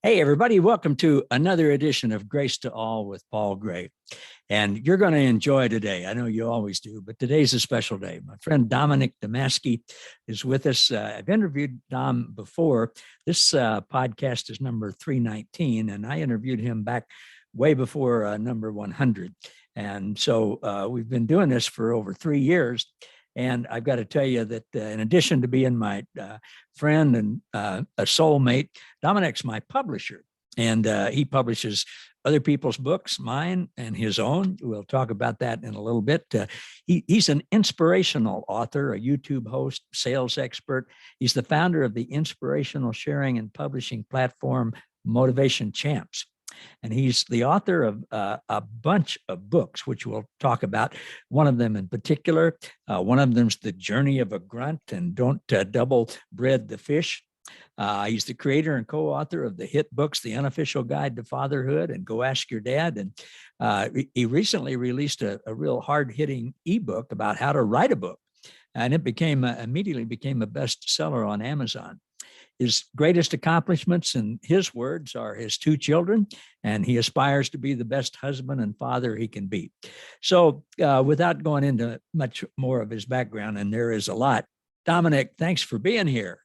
Hey, everybody, welcome to another edition of Grace to All with Paul Gray. And you're going to enjoy today. I know you always do, but today's a special day. My friend Dominick Domasky is with us. I've interviewed Dom before. This podcast is number 319, and I interviewed him back way before number 100. And so we've been doing this for over 3 years. And I've got to tell you that in addition to being my friend and a soulmate, Dominick's my publisher. And he publishes other people's books, mine and his own. We'll talk about that in a little bit. He's an inspirational author, a YouTube host, sales expert. He's the founder of the inspirational sharing and publishing platform, Motivation Champs. And he's the author of a bunch of books, which we'll talk about. One of them in particular, one of them's The Journey of a Grunt and Don't Double Bread the Fish. He's the creator and co-author of the hit books, The Unofficial Guide to Fatherhood and Go Ask Your Dad. And he recently released a real hard-hitting ebook about how to write a book. And it immediately became a bestseller on Amazon. His greatest accomplishments, in his words, are his 2 children, and he aspires to be the best husband and father he can be. So without going into much more of his background, and there is a lot, Dominick, thanks for being here.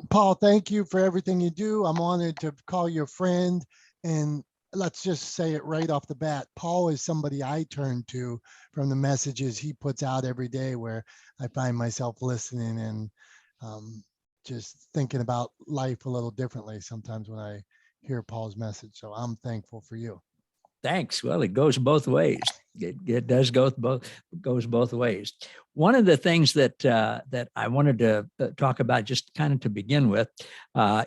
Paul, thank you for everything you do. I'm honored to call you a friend. And let's just say it right off the bat. Paul is somebody I turn to from the messages he puts out every day, where I find myself listening and just thinking about life a little differently sometimes when I hear Paul's message. So I'm thankful for you. Thanks. Well, it goes both ways. It does goes both ways. One of the things that I wanted to talk about, just kind of to begin with,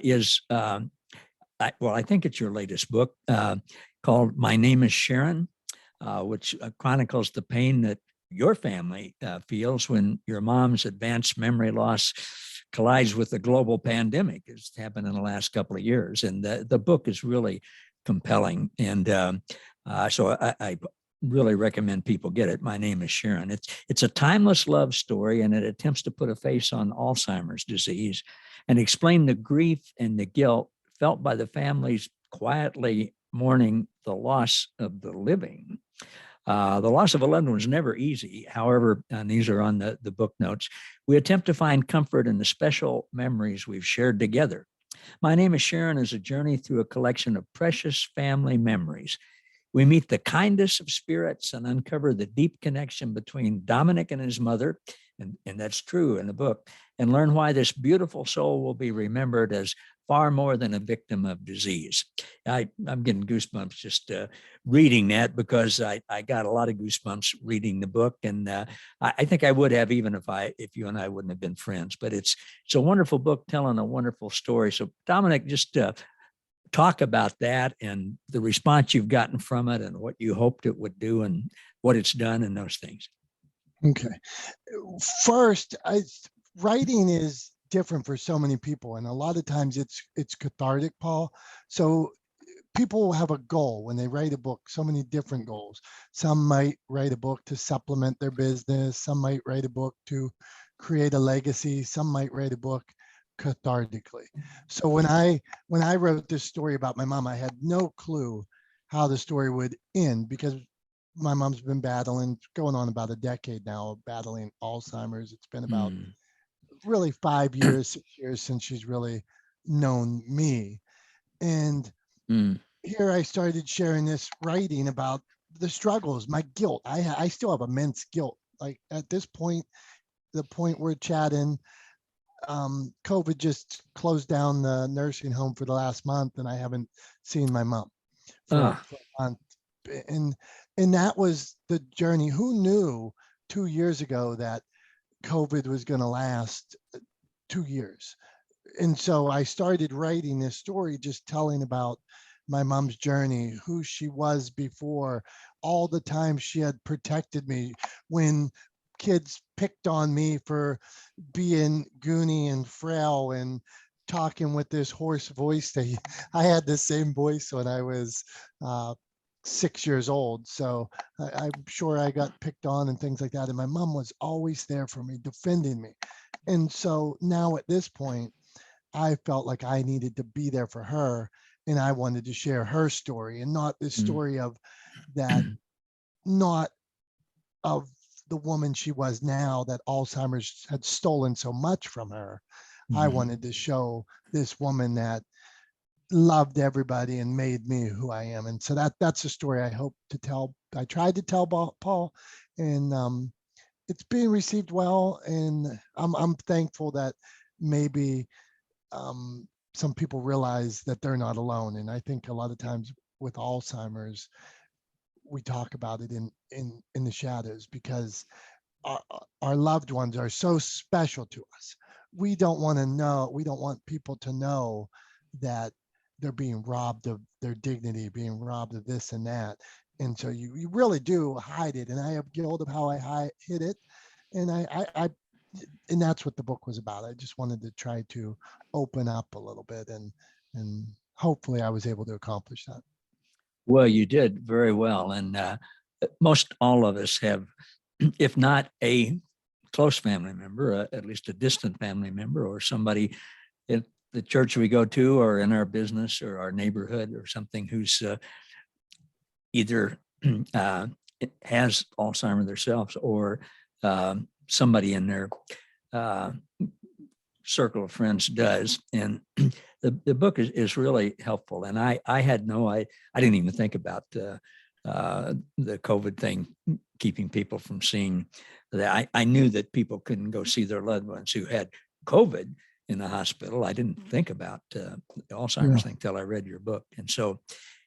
is I think it's your latest book called "My Name Is Sharon," which chronicles the pain that your family feels when your mom's advanced memory loss collides with the global pandemic. It's happened in the last couple of years, and the book is really compelling. And so I really recommend people get it. My Name is Sharon. It's a timeless love story, and it attempts to put a face on Alzheimer's disease and explain the grief and the guilt felt by the families quietly mourning the loss of the living. The loss of a loved one is never easy. However, and these are on the book notes, we attempt to find comfort in the special memories we've shared together. My Name is Sharon is a journey through a collection of precious family memories. We meet the kindest of spirits and uncover the deep connection between Dominick and his mother, and that's true in the book, and learn why this beautiful soul will be remembered as far more than a victim of disease. I'm getting goosebumps just reading that, because I got a lot of goosebumps reading the book, and I think I would have even if you and I wouldn't have been friends. But it's a wonderful book telling a wonderful story. So Dominick, just talk about that and the response you've gotten from it and what you hoped it would do and what it's done and those things. Okay. First, writing is different for so many people, and a lot of times it's cathartic, Paul. So people have a goal when they write a book, so many different goals. Some might write a book to supplement their business. Some might write a book to create a legacy. Some might write a book cathartically. So when I wrote this story about my mom, I had no clue how the story would end, because my mom's been going on about a decade now, battling Alzheimer's. It's been about really 5 years, 6 years since she's really known me. And here I started sharing this writing about the struggles, my guilt. I still have immense guilt. Like at this point, the point we're chatting, COVID just closed down the nursing home for the last month, and I haven't seen my mom for a month. And that was the journey. Who knew 2 years ago that COVID was going to last 2 years? And so I started writing this story, just telling about my mom's journey, who she was before, all the times she had protected me when kids picked on me for being goony and frail and talking with this hoarse voice. I had the same voice when I was 6 years old. So I'm sure I got picked on and things like that. And my mom was always there for me, defending me. And so now at this point, I felt like I needed to be there for her and I wanted to share her story, and not this Mm. story of that, not of the woman she was now, that Alzheimer's had stolen so much from her. I Mhm. wanted to show this woman that loved everybody and made me who I am. And so that's a story I hope to tell. I tried to tell Paul, and it's being received well. And I'm thankful that maybe some people realize that they're not alone. And I think a lot of times with Alzheimer's, we talk about it in the shadows, because our loved ones are so special to us. We don't want people to know that they're being robbed of their dignity, being robbed of this and that. And so you really do hide it. And I have guilt of how I hid it. And and that's what the book was about. I just wanted to try to open up a little bit, and hopefully I was able to accomplish that. Well, you did very well. And most all of us have, if not a close family member, at least a distant family member, or somebody in the church we go to, or in our business or our neighborhood, or something, who's either has Alzheimer's themselves, or somebody in their circle of friends does. And the book is really helpful. And I didn't even think about the COVID thing keeping people from seeing that. I knew that people couldn't go see their loved ones who had COVID in the hospital. I didn't think about the Alzheimer's thing till I read your book. And so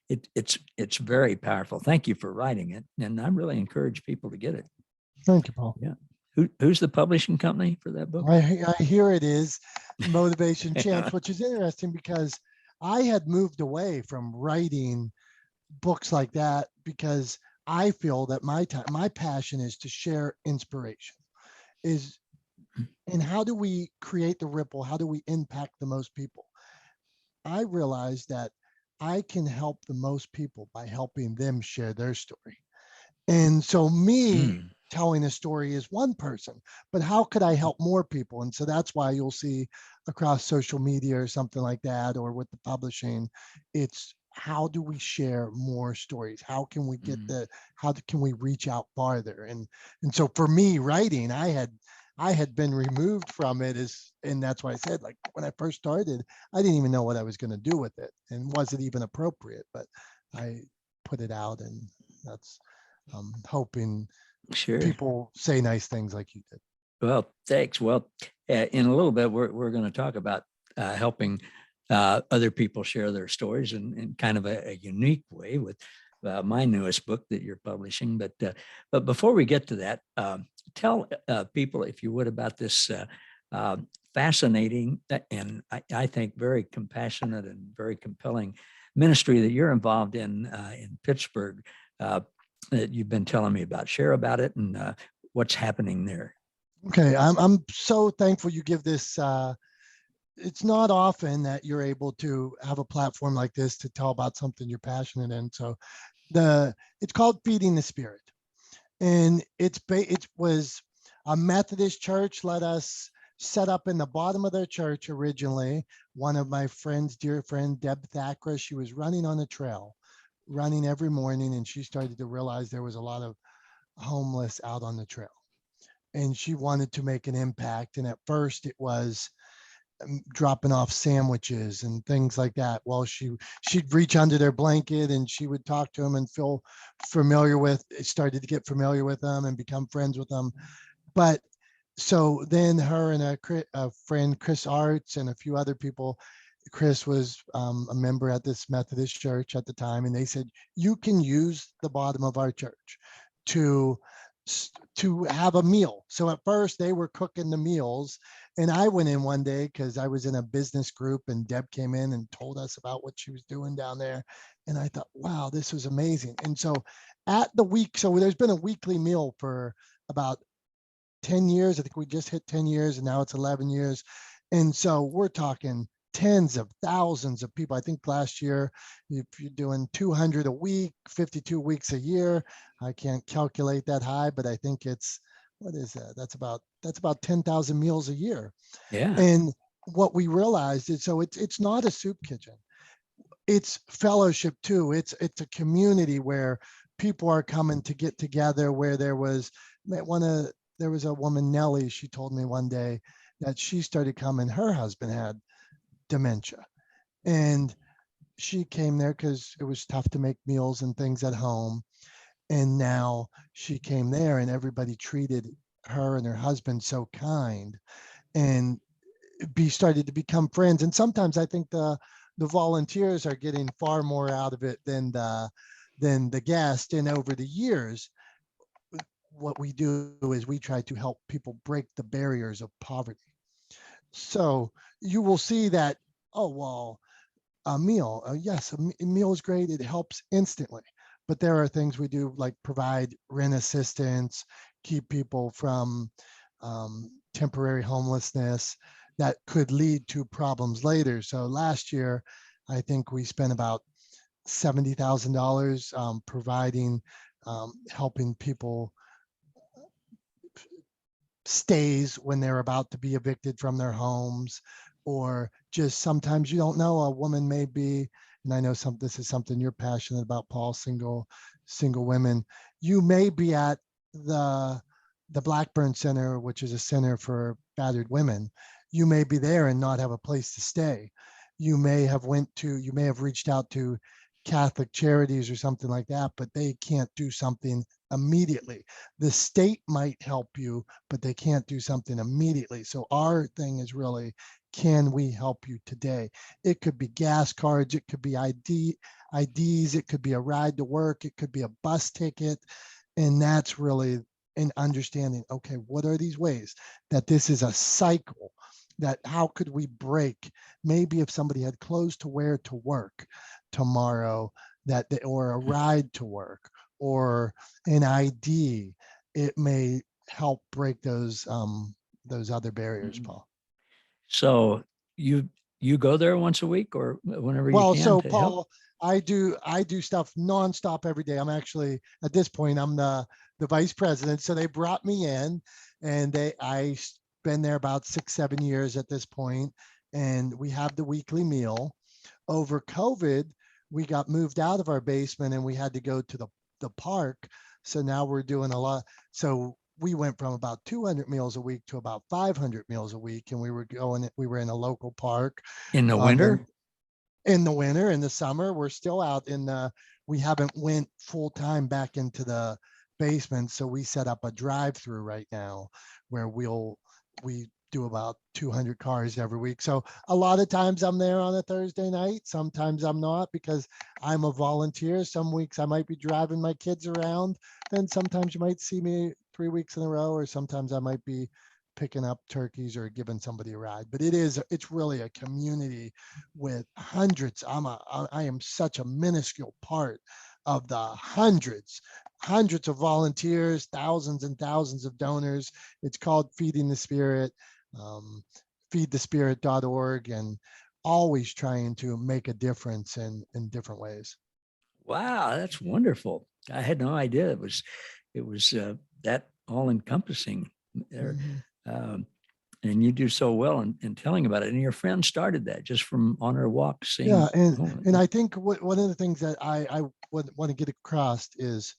it's very powerful. Thank you for writing it. And I really encourage people to get it. Thank you, Paul. Yeah. Who's the publishing company for that book? I hear it is Motivation Champs, which is interesting because I had moved away from writing books like that, because I feel that my passion is to share inspiration. And how do we create the ripple? How do we impact the most people? I realized that I can help the most people by helping them share their story. And so telling a story is one person, but how could I help more people? And so that's why you'll see across social media or something like that, or with the publishing, it's how do we share more stories? How can we get how can we reach out farther? And so for me, writing, I had been removed from it, and that's why I said, like, when I first started, I didn't even know what I was going to do with it, and was it even appropriate, but I put it out, and that's hoping people say nice things like you did. Well, thanks. Well, in a little bit, we're going to talk about helping other people share their stories in kind of a unique way with my newest book that you're publishing. But before we get to that, tell people, if you would, about this fascinating and I think very compassionate and very compelling ministry that you're involved in Pittsburgh, that you've been telling me about. Share about it and what's happening there. Okay, I'm so thankful you give this. It's not often that you're able to have a platform like this to tell about something you're passionate in. So it's called Feeding the Spirit, and it was a Methodist church let us set up in the bottom of their church originally. One of my friends, dear friend, Deb Thackra, she was running on a trail, running every morning, and she started to realize there was a lot of homeless out on the trail, and she wanted to make an impact. And at first it was dropping off sandwiches and things like that. Well, she'd reach under their blanket and she would talk to them and started to get familiar with them and become friends with them. But so then her and a friend, Chris Arts, and a few other people, Chris was a member at this Methodist church at the time, and they said, you can use the bottom of our church to have a meal. So at first they were cooking the meals, and I went in one day because I was in a business group, and Deb came in and told us about what she was doing down there. And I thought, wow, this was amazing. And so so there's been a weekly meal for about 10 years. I think we just hit 10 years, and now it's 11 years. And so we're talking tens of thousands of people. I think last year, if you're doing 200 a week, 52 weeks a year, I can't calculate that high, but I think what is that? That's about 10,000 meals a year. Yeah. And what we realized is, so it's not a soup kitchen. it's fellowship too. It's a community where people are coming to get together. Where there was a woman, Nellie, she told me one day that she started coming. Her husband had dementia, and she came there because it was tough to make meals and things at home. And now she came there, and everybody treated her and her husband so kind, and started to become friends. And sometimes I think the volunteers are getting far more out of it than the guest. And over the years, what we do is we try to help people break the barriers of poverty. So you will see that, oh, well, a meal, yes, a meal is great. It helps instantly. But there are things we do like provide rent assistance, keep people from temporary homelessness that could lead to problems later. So last year, I think we spent about $70,000 providing, helping people stays when they're about to be evicted from their homes, or just sometimes you don't know, a woman may be, and I know this is something you're passionate about, Paul, single women. You may be at the Blackburn Center, which is a center for battered women. You may be there and not have a place to stay. You may have reached out to Catholic Charities or something like that, but they can't do something immediately. The state might help you, but they can't do something immediately. So our thing is really, can we help you today? It could be gas cards, it could be IDs, it could be a ride to work, it could be a bus ticket. And that's really in understanding, okay, what are these ways that this is a cycle, that how could we break? Maybe if somebody had clothes to wear to work tomorrow, or a ride to work, or an ID, it may help break those other barriers, Paul. So you go there once a week or whenever you Well, can so to help? Paul, I do stuff nonstop every day. I'm actually, at this point, I'm the vice president. So they brought me in, and I been there about 6-7 years at this point, and we have the weekly meal. Over COVID, we got moved out of our basement and we had to go to the park. So now we're doing a lot. So we went from about 200 meals a week to about 500 meals a week, and we were in a local park. In the Then winter? in the winter, in the summer, we're still out we haven't went full time back into the basement. So we set up a drive-through right now where we do about 200 cars every week. So a lot of times I'm there on a Thursday night. Sometimes I'm not, because I'm a volunteer. Some weeks I might be driving my kids around. Then sometimes you might see me 3 weeks in a row, or sometimes I might be picking up turkeys or giving somebody a ride. But it's really a community with hundreds. I am such a minuscule part of the hundreds of volunteers, thousands and thousands of donors. It's called Feeding the Spirit, feedthespirit.org, and always trying to make a difference in different ways. Wow, that's wonderful. I had no idea it was that all encompassing there. Mhm. Um, and you do so well in telling about it. And your friend started that just from on her walk, Yeah, seeing. and I think one of the things that I would want to get across is,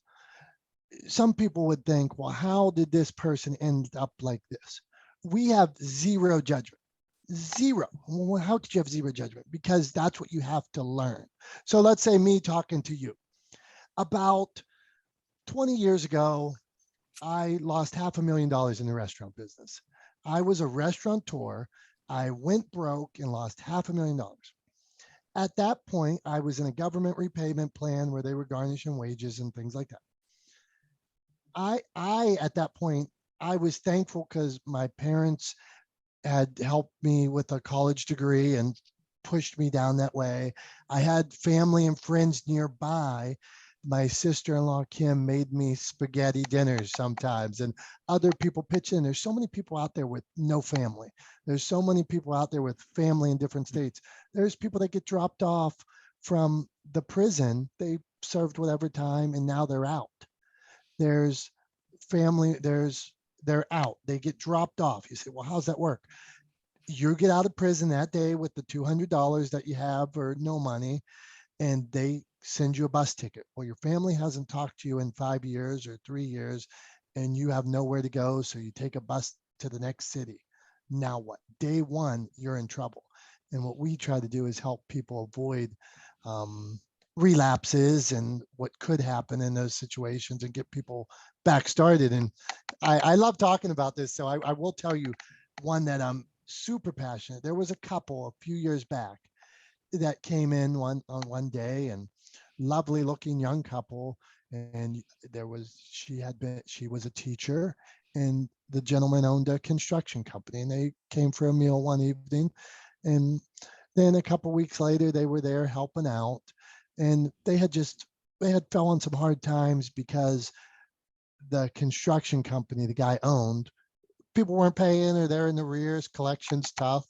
some people would think, well, how did this person end up like this? We have zero judgment. Zero. Well, how did you have zero judgment? Because that's what you have to learn. So let's say me talking to you. About 20 years ago, I lost $500,000 in the restaurant business. I was a restaurateur. I went broke and lost $500,000. At that point, I was in a government repayment plan where they were garnishing wages and things like that. I at that point, I was thankful because my parents had helped me with a college degree and pushed me down that way. I had family and friends nearby. My sister-in-law, Kim, made me spaghetti dinners sometimes, and other people pitch in. There's so many people out there with no family. There's so many people out there with family in different states. There's people that get dropped off from the prison. They served whatever time and now they're out. There's family, they're out. They get dropped off. You say, well, how's that work? You get out of prison that day with the $200 that you have or no money. and they send you a bus ticket. Well, your family hasn't talked to you in 5 years or 3 years, and you have nowhere to go. So you take a bus to the next city. Now what? Day one, you're in trouble. And what we try to do is help people avoid relapses and what could happen in those situations and get people back started. And I love talking about this. So I will tell you one that I'm super passionate. There was a couple a few years back that came in on one day, and lovely looking young couple. And she was a teacher, and the gentleman owned a construction company, and they came for a meal one evening. And then a couple weeks later, they were there helping out, and they had fell on some hard times because the construction company the guy owned, people weren't paying, or they're in the rears, collections tough.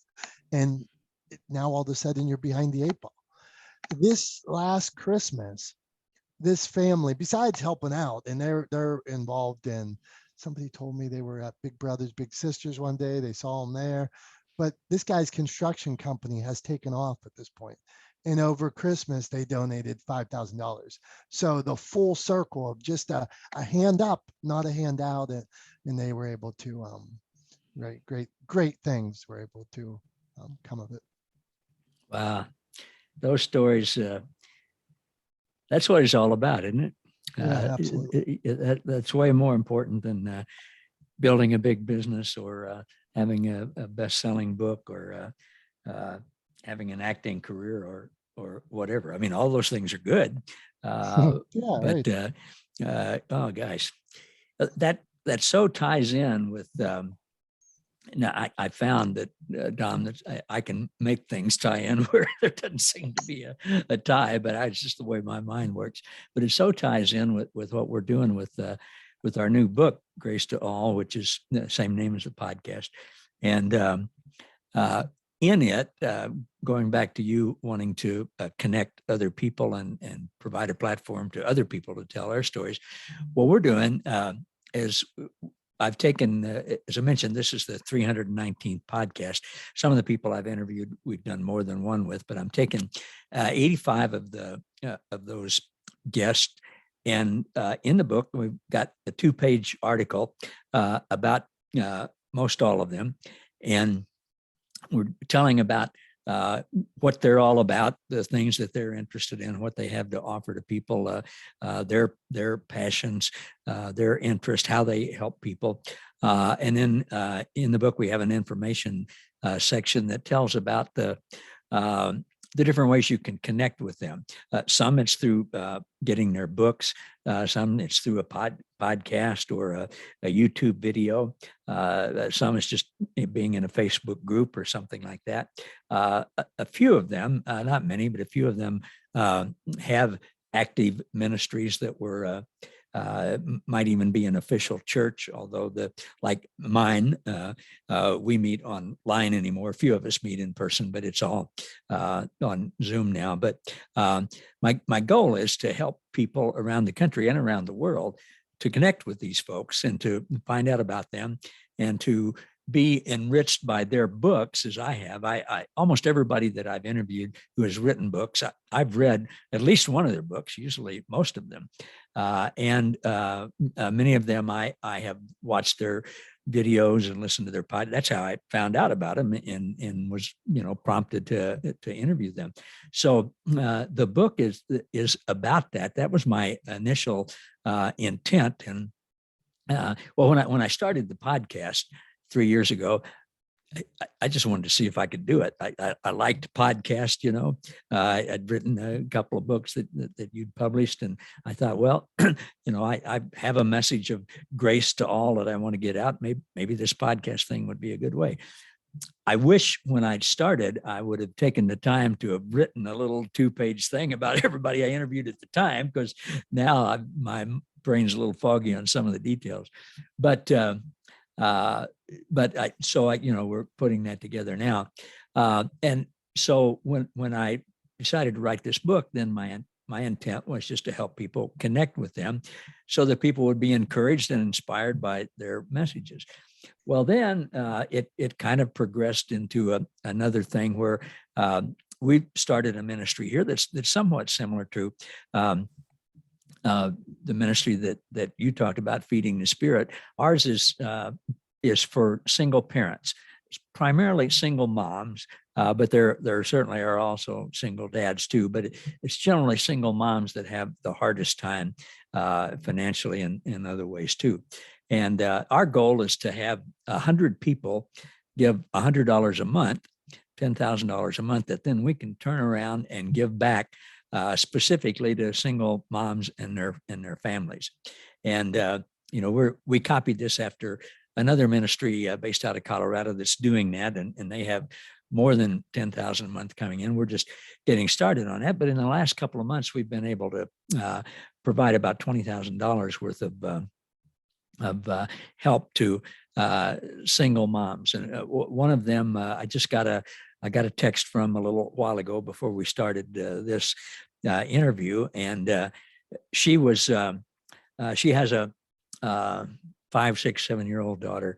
And now all of a sudden you're behind the 8 ball. This last Christmas, this family, besides helping out, and they're involved in, somebody told me they were at Big Brothers Big Sisters one day, they saw them there, but this guy's construction company has taken off at this point. And over Christmas, they donated $5,000. So the full circle of just a hand up, not a handout, and they were able to, great things were able to come of it. Wow. Those stories, that's what it's all about, isn't it? Yeah, absolutely. That's way more important than building a big business or having a best-selling book or having an acting career or whatever. I mean, all those things are good. Yeah, but right. Oh gosh, that so ties in with. Now, I found that, Dom, that I can make things tie in where there doesn't seem to be a tie, but it's just the way my mind works. But it so ties in with what we're doing with our new book, Grace to All, which is the same name as the podcast. And in it, going back to you wanting to connect other people and provide a platform to other people to tell our stories, what we're doing is I've taken, as I mentioned, this is the 319th podcast. Some of the people I've interviewed, we've done more than one with, but I'm taking 85 of those guests. And in the book, we've got a 2-page article about most all of them. And we're telling about what they're all about, the things that they're interested in, what they have to offer to people, their passions, their interest, how they help people. And then in the book, we have an information section that tells about the different ways you can connect with them. Some it's through getting their books. Some it's through a podcast or a YouTube video. Some it's just being in a Facebook group or something like that. A few of them, not many, but a few of them have active ministries that were might even be an official church, although like mine, we meet online anymore. A few of us meet in person, but it's all on Zoom now. But my goal is to help people around the country and around the world to connect with these folks and to find out about them and to be enriched by their books as I have. I almost everybody that I've interviewed who has written books, I've read at least one of their books, usually most of them. And many of them I have watched their videos and listened to their podcast. That's how I found out about them and was, prompted to interview them. So the book is about that. That was my initial intent. And well, when I started the podcast 3 years ago, I just wanted to see if I could do it. I liked podcast, I'd written a couple of books that you'd published, and I thought, well, I have a message of grace to all that I want to get out. Maybe this podcast thing would be a good way. I wish when I'd started, I would have taken the time to have written a little 2-page thing about everybody I interviewed at the time, because now my brain's a little foggy on some of the details. But we're putting that together now. And so when I decided to write this book, then my intent was just to help people connect with them so that people would be encouraged and inspired by their messages. Well, then it kind of progressed into another thing where we've started a ministry here that's somewhat similar to the ministry that you talked about, Feeding the Spirit. Ours is for single parents. It's primarily single moms, but there certainly are also single dads too. But it's generally single moms that have the hardest time financially and in other ways too. And our goal is to have 100 people give $100 a month, $10,000 a month, that then we can turn around and give back specifically to single moms and their families. And we copied this after another ministry based out of Colorado that's doing that, and they have more than 10,000 a month coming in. We're just getting started on that, but in the last couple of months, we've been able to provide about $20,000 worth of help to single moms. And one of them, I got a text from a little while ago before we started this interview, and she has a 5, 6, 7-year-old daughter,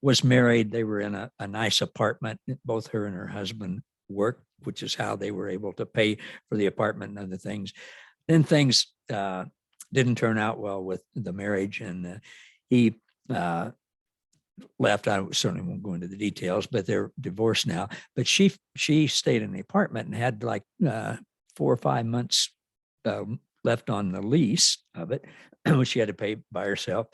was married. They were in a nice apartment. Both her and her husband worked, which is how they were able to pay for the apartment and other things. Then things didn't turn out well with the marriage, and he left. I certainly won't go into the details, but they're divorced now. But she stayed in the apartment and had like 4 or 5 months left on the lease of it, which she had to pay by herself.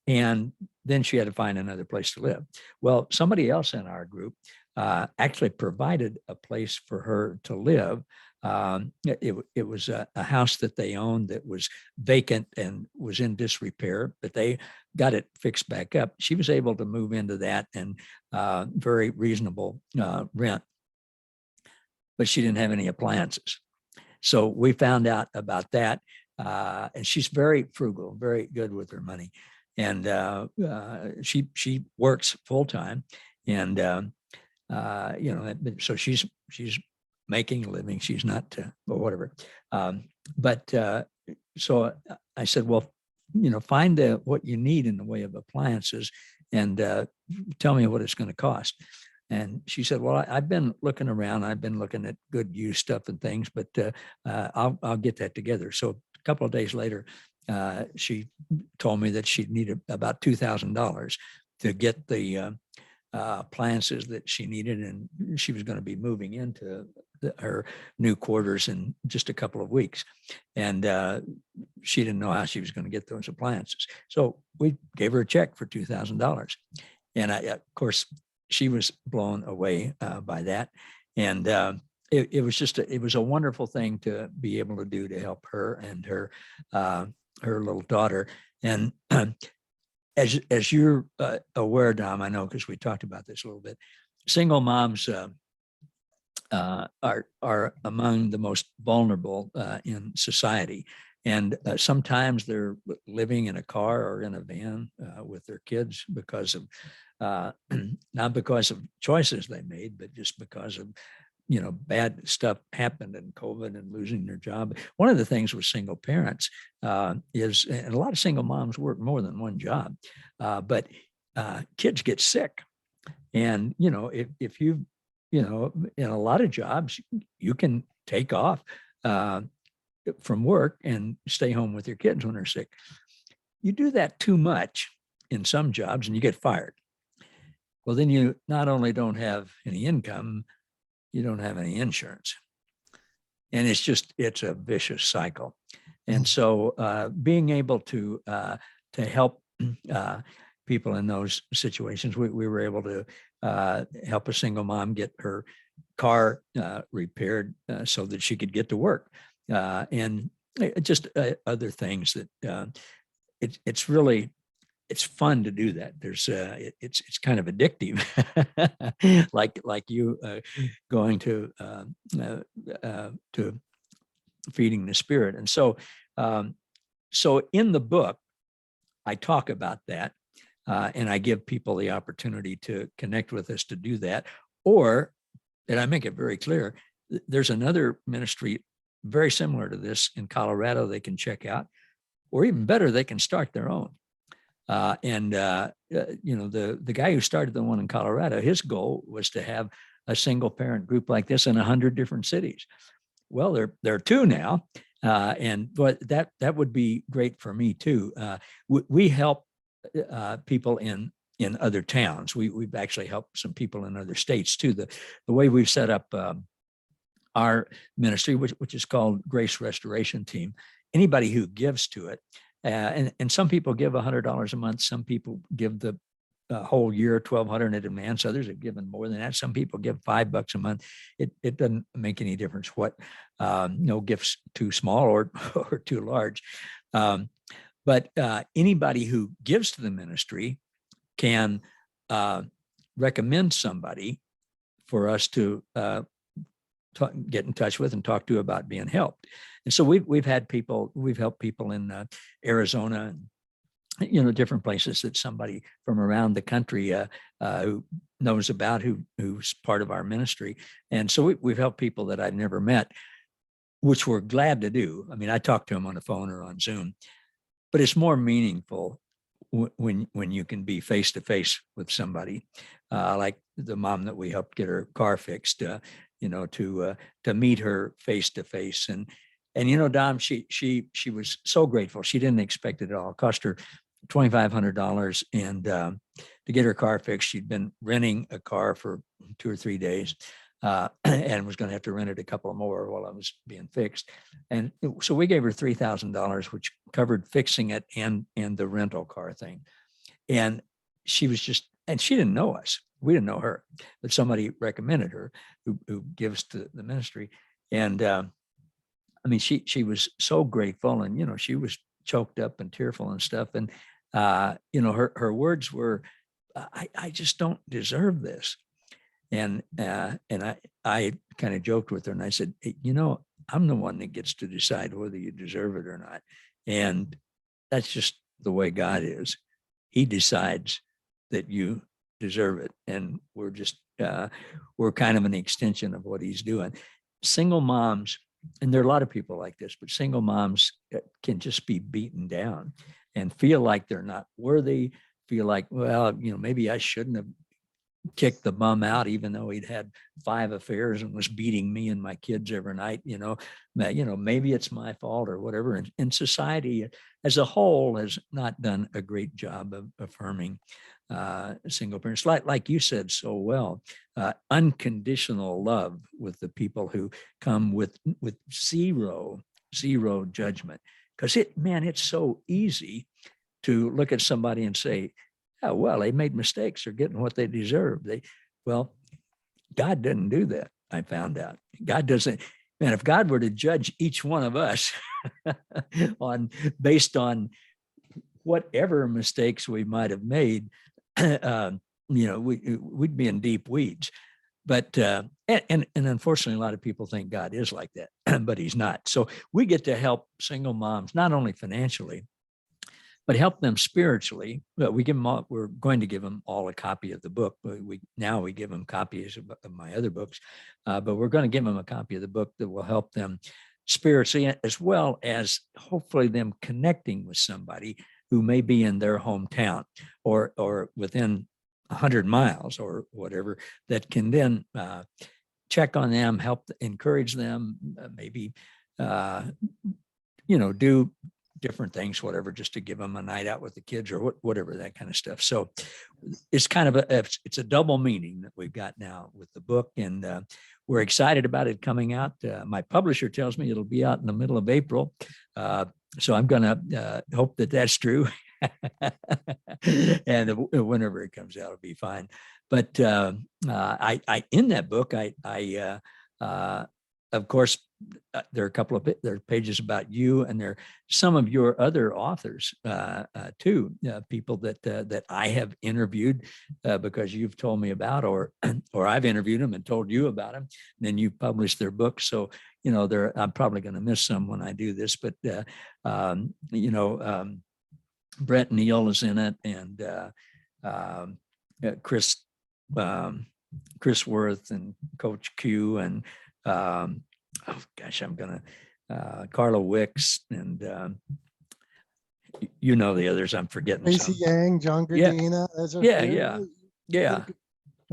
And then she had to find another place to live. Well, somebody else in our group actually provided a place for her to live. It was a house that they owned that was vacant and was in disrepair, but they got it fixed back up. She was able to move into that and very reasonable rent, but she didn't have any appliances. So we found out about that, and she's very frugal, very good with her money, and she works full time, and so she's making a living. She's not, or whatever. So I said, well, find what you need in the way of appliances, and tell me what it's going to cost. And she said, well, I've been looking around. I've been looking at good used stuff and things, but I'll get that together. So a couple of days later, she told me that she'd need about $2,000 to get the appliances that she needed, and she was going to be moving into her new quarters in just a couple of weeks, and she didn't know how she was going to get those appliances. So we gave her a check for $2,000, and of course she was blown away by that, and it was a wonderful thing to be able to do to help her and her little daughter. And as you're aware, Dom, I know because we talked about this a little bit, single moms are among the most vulnerable in society. And sometimes they're living in a car or in a van with their kids because of, not because of choices they made, but just because of, bad stuff happened in COVID and losing their job. One of the things with single parents is, and a lot of single moms work more than one job, but kids get sick. And, if you, in a lot of jobs, you can take off from work and stay home with your kids when they're sick. You do that too much in some jobs and you get fired. Well, then you not only don't have any income, you don't have any insurance. And it's a vicious cycle. And so being able to help people in those situations, we were able to help a single mom get her car repaired so that she could get to work. And just other things that it's fun to do that. There's it's kind of addictive, like you going to Feeding the Spirit. And so in the book, I talk about that, and I give people the opportunity to connect with us to do that. Or, and I make it very clear, there's another ministry very similar to this in Colorado they can check out, or even better, they can start their own. The guy who started the one in Colorado, his goal was to have a single parent group like this in 100 different cities. Well, there are 2 now. But that would be great for me too. We help people in other towns. We've actually helped some people in other states too. The way we've set up our ministry, which is called Grace Restoration Team, anybody who gives to it, and some people give $100 a month. Some people give the whole year, $1,200 in advance. Others have given more than that. Some people give $5 a month. It doesn't make any difference what, no gifts too small or too large. But anybody who gives to the ministry can recommend somebody for us to get in touch with and talk to about being helped. And so we've helped people in Arizona and different places that somebody from around the country who knows about, who's part of our ministry. And so we've helped people that I've never met, which we're glad to do. I mean, I talk to them on the phone or on Zoom, but it's more meaningful when you can be face to face with somebody, like the mom that we helped get her car fixed, to meet her face to face. And Dom, she was so grateful. She didn't expect it at all. It cost her $2,500 and to get her car fixed. She'd been renting a car for 2 or 3 days and was going to have to rent it a couple more while I was being fixed. And so we gave her $3,000, which covered fixing it and the rental car thing. And she didn't know us. We didn't know her, but somebody recommended her who gives to the ministry. And I mean, she was so grateful, and she was choked up and tearful and stuff. And her words were, "I just don't deserve this." And I kind of joked with her, and I said, "Hey, I'm the one that gets to decide whether you deserve it or not, and that's just the way God is. He decides that you deserve it, and we're kind of an extension of what He's doing." Single moms. And there are a lot of people like this, but single moms can just be beaten down and feel like they're not worthy, feel like, well, maybe I shouldn't have kicked the bum out, even though he'd had 5 affairs and was beating me and my kids every night. Maybe it's my fault or whatever. And society as a whole has not done a great job of affirming single parents, like you said so well, unconditional love with the people who come with zero judgment. Because it's so easy to look at somebody and say, "Oh, well, they made mistakes. They're getting what they deserve." Well, God didn't do that. I found out God doesn't. Man, if God were to judge each one of us based on whatever mistakes we might have made, we'd be in deep weeds. But and unfortunately, a lot of people think God is like that, but He's not. So we get to help single moms not only financially, but help them spiritually. We give them all, we're going to give them all a copy of the book. We give them copies of my other books, but we're going to give them a copy of the book that will help them spiritually, as well as hopefully them connecting with somebody who may be in their hometown or within 100 miles or whatever, that can then check on them, help encourage them, maybe do different things, whatever, just to give them a night out with the kids or whatever, that kind of stuff. So it's kind of it's a double meaning that we've got now with the book, and we're excited about it coming out. My publisher tells me it'll be out in the middle of April. So I'm going to hope that that's true. And whenever it comes out, it'll be fine. But I in that book, I of course, there are a couple of there are pages about you, and there are some of your other authors too, people that I have interviewed because you've told me about, or I've interviewed them and told you about them. And then you published their books, so I'm probably going to miss some when I do this, but Brett Neal is in it, and Chris Worth and Coach Q, and I'm gonna Carla Wicks, and the others I'm forgetting. Tracy Yang, John Gardina. Yeah.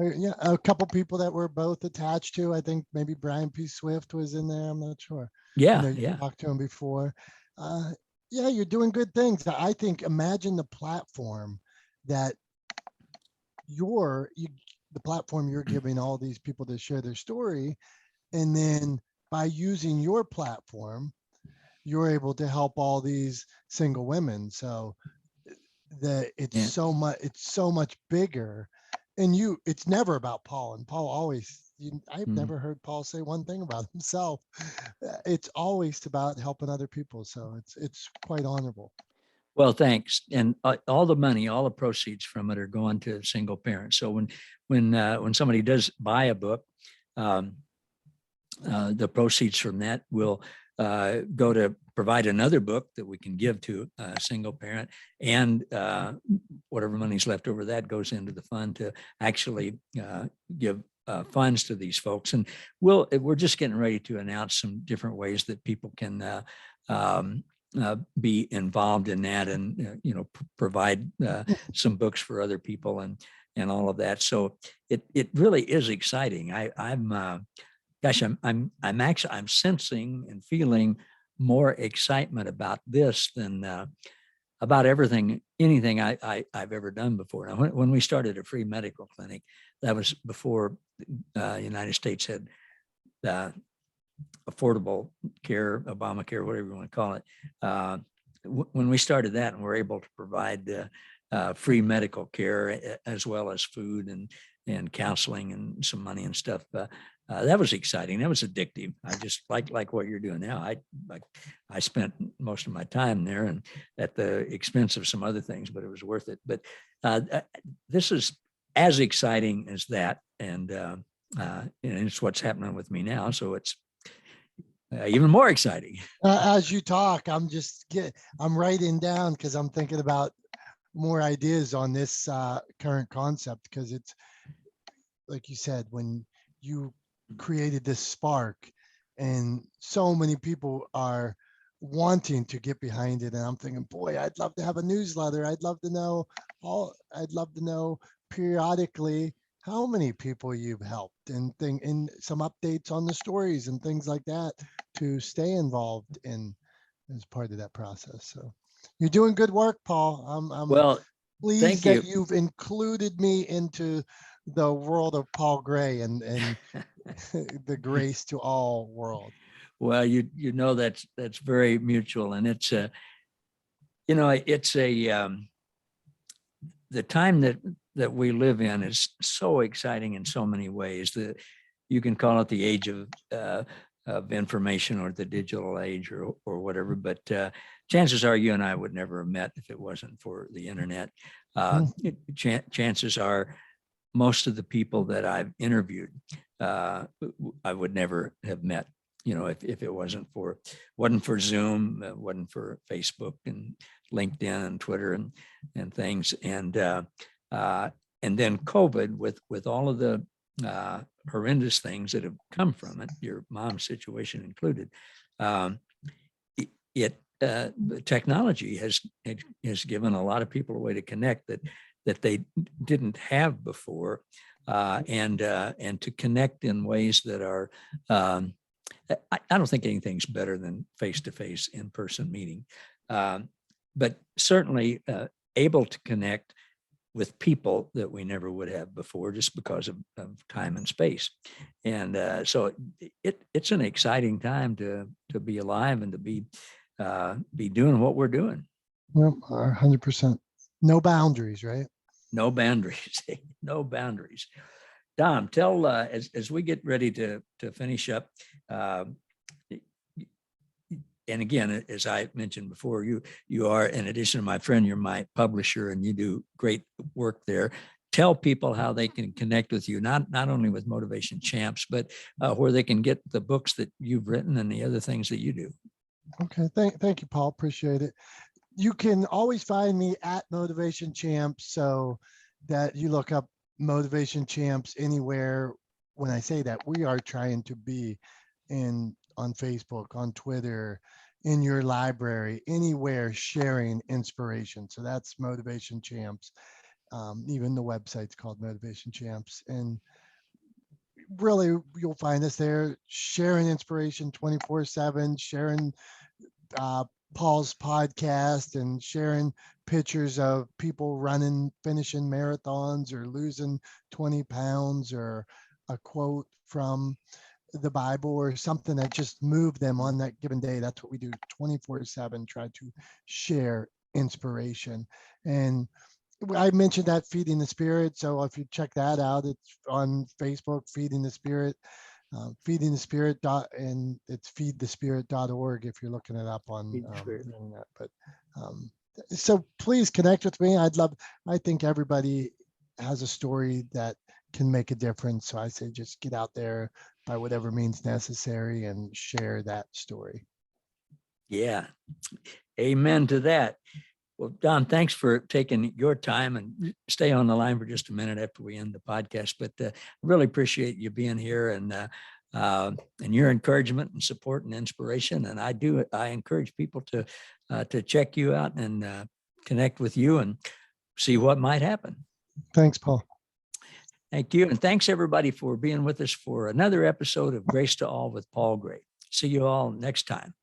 Yeah, a couple people that we're both attached to. I think maybe Brian P. Swift was in there. I'm not sure. I Yeah, know you yeah, talked to him before. Uh, yeah, you're doing good things. I think imagine the platform that you the platform you're giving all these people to share their story, and then by using your platform, you're able to help all these single women. So that yeah. it's so much bigger, and it's never about Paul, and Paul always I've Mhm. never heard Paul say one thing about himself. It's always about helping other people, so it's quite honorable. Well, thanks. And all the money, all the proceeds from it are going to single parents. So when somebody does buy a book, um, the proceeds from that will go to provide another book that we can give to a single parent, and whatever money's left over that goes into the fund to actually give funds to these folks. And we're just getting ready to announce some different ways that people can be involved in that, and provide some books for other people, and all of that. So it really is exciting. I'm gosh, I'm sensing and feeling more excitement about this than about anything I've ever done before. Now, when we started a free medical clinic, that was before the United States had uh, affordable care, Obamacare, whatever you want to call it. When we started that, and we're able to provide free medical care as well as food and counseling and some money and stuff. That was exciting. That was addictive. I just like what you're doing now. I spent most of my time there, and at the expense of some other things, but it was worth it. But this is as exciting as that, and it's what's happening with me now. So it's even more exciting. As you talk, I'm writing down because I'm thinking about more ideas on this current concept, because it's like you said, when you created this spark, and so many people are wanting to get behind it, and I'm thinking, boy, I'd love to have a newsletter. I'd love to know periodically how many people you've helped, and some updates on the stories and things like that, to stay involved in as part of that process. So you're doing good work, Paul. I'm Well, pleased thank that you. you've included me into the world of Paul Gray, and the grace to all world. Well, that's very mutual, and it's the time that we live in is so exciting in so many ways. That you can call it the age of information, or the digital age, or whatever. But chances are you and I would never have met if it wasn't for the internet. Chances are most of the people that I've interviewed, I would never have met, if it wasn't for Zoom, wasn't for Facebook and LinkedIn and Twitter and things. And then COVID, with all of the horrendous things that have come from it, your mom's situation included. Technology has given a lot of people a way to connect that they didn't have before, and to connect in ways that are. I don't think anything's better than face-to-face in-person meeting, but certainly able to connect with people that we never would have before, just because of time and space. And so it's an exciting time to be alive, and to be doing what we're doing. Well, 100%. No boundaries, right? No boundaries. No boundaries. Dom, tell as we get ready to finish up. And again, as I mentioned before, you are, in addition to my friend, you're my publisher, and you do great work there. Tell people how they can connect with you, not only with Motivation Champs, but where they can get the books that you've written and the other things that you do. Okay, thank you, Paul. Appreciate it. You can always find me at Motivation Champs, so that you look up Motivation Champs anywhere. When I say that, we are trying to be on Facebook, on Twitter, in your library, anywhere, sharing inspiration. So that's Motivation Champs. Even the website's called Motivation Champs. And really, you'll find us there, sharing inspiration 24/7, sharing Paul's podcast, and sharing pictures of people running, finishing marathons, or losing 20 pounds, or a quote from the Bible, or something that just moved them on that given day. That's what we do 24/7, try to share inspiration. And I mentioned that Feeding the Spirit. So if you check that out, it's on Facebook, Feeding the Spirit, Feeding the Spirit and it's feedthespirit.org if you're looking it up on the internet. But so please connect with me. I think everybody has a story that can make a difference. So I say, just get out there by whatever means necessary and share that story. Yeah. Amen to that. Well, Don, thanks for taking your time, and stay on the line for just a minute after we end the podcast. But I really appreciate you being here, and your encouragement and support and inspiration. And I encourage people to check you out and connect with you and see what might happen. Thanks, Paul. Thank you. And thanks everybody for being with us for another episode of Grace to All with Paul Gray. See you all next time.